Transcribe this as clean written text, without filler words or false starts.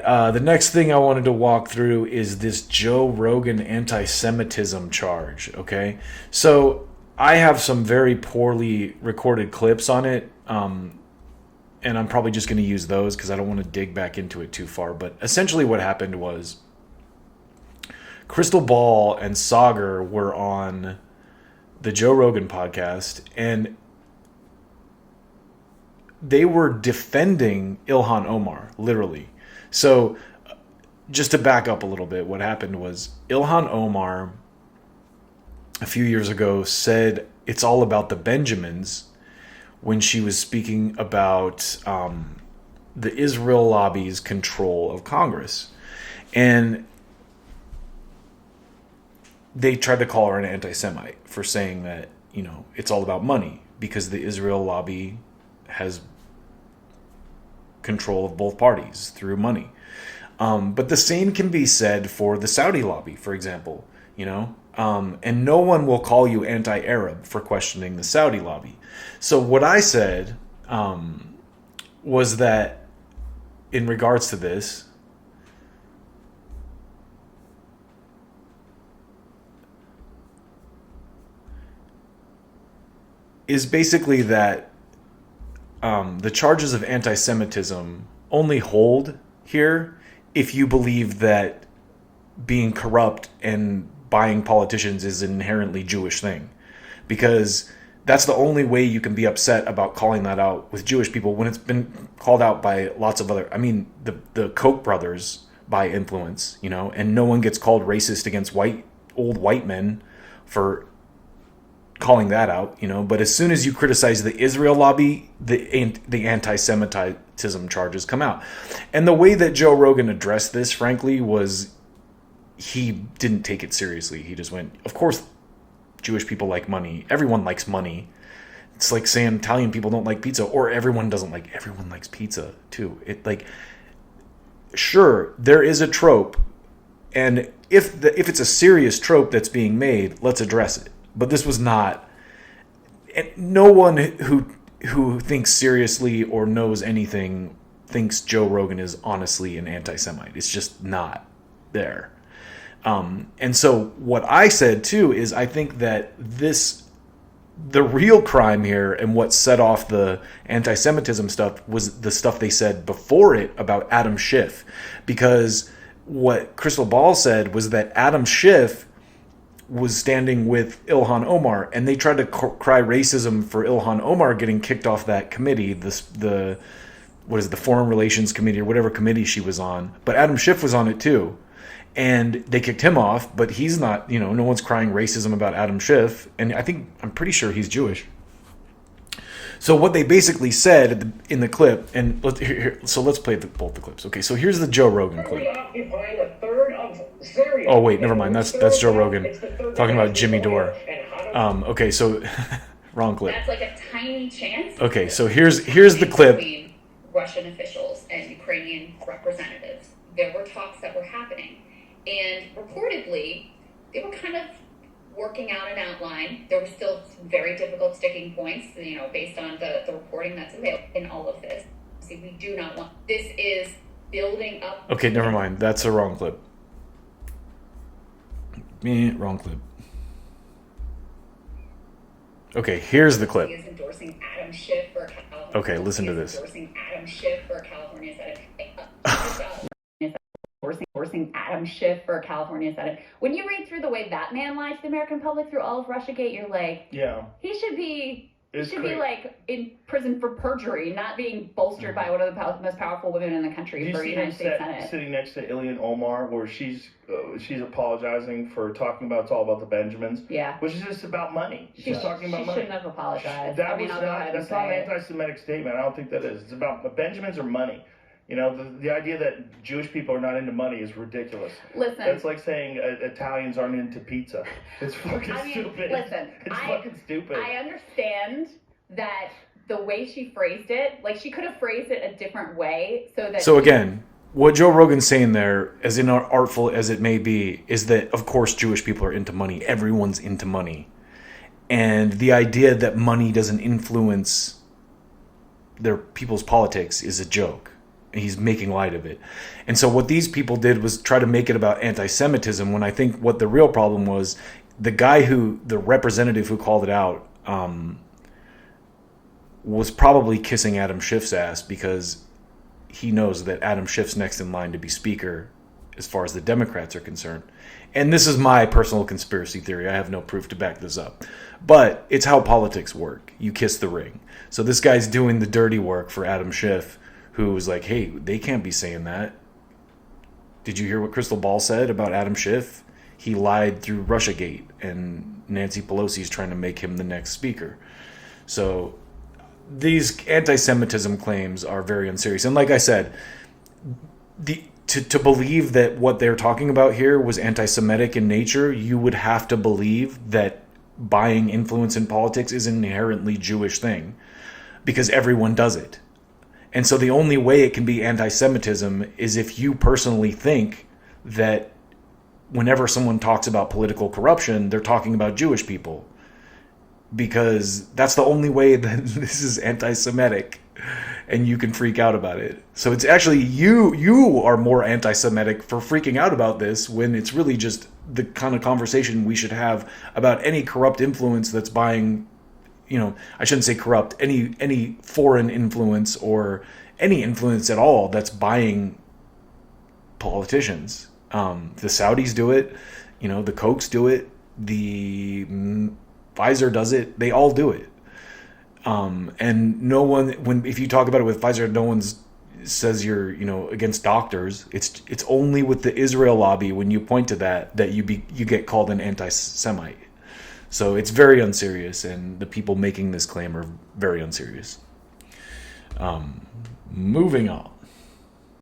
the next thing I wanted to walk through is this Joe Rogan anti-Semitism charge, okay? So I have some very poorly recorded clips on it, and I'm probably just going to use those because I don't want to dig back into it too far. But essentially what happened was Crystal Ball and Sagar were on the Joe Rogan podcast, and they were defending Ilhan Omar, literally. So just to back up a little bit, what happened was Ilhan Omar a few years ago said it's all about the Benjamins when she was speaking about the Israel lobby's control of Congress. And they tried to call her an anti-Semite for saying that, you know, it's all about money because the Israel lobby has control of both parties through money. But the same can be said for the Saudi lobby, for example, you know, and no one will call you anti-Arab for questioning the Saudi lobby. So what I said was that in regards to this, is basically that the charges of anti-Semitism only hold here if you believe that being corrupt and buying politicians is an inherently Jewish thing. Because that's the only way you can be upset about calling that out with Jewish people when it's been called out by lots of other... I mean, the Koch brothers by influence, you know, and no one gets called racist against old white men for calling that out, you know. But as soon as you criticize the Israel lobby, the anti-Semitism charges come out. And the way that Joe Rogan addressed this, frankly, was he didn't take it seriously. He just went, of course Jewish people like money. Everyone likes money. It's like saying Italian people don't like pizza, or everyone likes pizza too. Sure, there is a trope, and if it's a serious trope that's being made, let's address it. But this was not. And no one who thinks seriously or knows anything thinks Joe Rogan is honestly an anti-Semite. It's just not there. And so what I said too is I think that the real crime here and what set off the anti-Semitism stuff was the stuff they said before it about Adam Schiff. Because what Crystal Ball said was that Adam Schiff was standing with Ilhan Omar, and they tried to cry racism for Ilhan Omar getting kicked off that committee, the Foreign Relations Committee or whatever committee she was on. But Adam Schiff was on it too. And they kicked him off, but he's not, you know, no one's crying racism about Adam Schiff. And I'm pretty sure he's Jewish. So what they basically said in the clip, and let's play both the clips. Okay, so here's the Joe Rogan clip. Oh wait, never mind. That's Joe Rogan talking about Jimmy Dore. Okay, so wrong clip. That's like a tiny chance. Okay, so here's the clip. Between Russian officials and Ukrainian representatives, there were talks that were happening. And reportedly, they were kind of working out an outline. There were still very difficult sticking points, you know, based on the reporting that's available in all of this. See, we do not want... This is building up... Okay, never mind. That's a wrong clip. Wrong clip. Okay, here's the clip. He is endorsing Adam Schiff for California. Okay, listen to this. Endorsing Adam Schiff for California Senate. Endorsing Adam Schiff for California Senate. When you read through the way that man lied to the American public through all of Russiagate, you're like, yeah, he should be like in prison for perjury, not being bolstered by one of the most powerful women in the country for United States Senate. Sitting next to Ilhan Omar, where she's apologizing for talking about it's all about the Benjamins. Yeah, which is just about money. She's talking about money. She shouldn't have apologized. That's not an anti-Semitic statement. I don't think that is. It's about Benjamins or money. You know, the idea that Jewish people are not into money is ridiculous. Listen. That's like saying Italians aren't into pizza. It's fucking stupid. Listen. It's fucking stupid. I understand that the way she phrased it, like she could have phrased it a different way so that... So again, what Joe Rogan's saying there, as artful as it may be, is that, of course, Jewish people are into money. Everyone's into money. And the idea that money doesn't influence their people's politics is a joke. He's making light of it. And so what these people did was try to make it about anti-Semitism, when I think what the real problem was, the representative who called it out, was probably kissing Adam Schiff's ass, because he knows that Adam Schiff's next in line to be speaker as far as the Democrats are concerned. And this is my personal conspiracy theory. I have no proof to back this up. But it's how politics work. You kiss the ring. So this guy's doing the dirty work for Adam Schiff, who was like, hey, they can't be saying that. Did you hear what Crystal Ball said about Adam Schiff? He lied through Russiagate, and Nancy Pelosi's trying to make him the next speaker. So these anti-Semitism claims are very unserious. And like I said, to believe that what they're talking about here was anti-Semitic in nature, you would have to believe that buying influence in politics is an inherently Jewish thing, because everyone does it. And so the only way it can be anti-Semitism is if you personally think that whenever someone talks about political corruption, they're talking about Jewish people, because that's the only way that this is anti-Semitic, and you can freak out about it. So it's actually you are more anti-Semitic for freaking out about this, when it's really just the kind of conversation we should have about any corrupt influence that's buying, I shouldn't say corrupt, any foreign influence or any influence at all that's buying politicians. The Saudis do it, the Kochs do it, the Pfizer does it, they all do it. And no one, if you talk about it with Pfizer, no one says you're, against doctors. It's only with the Israel lobby, when you point to that you get called an anti-Semite. So it's very unserious, and the people making this claim are very unserious. Moving on.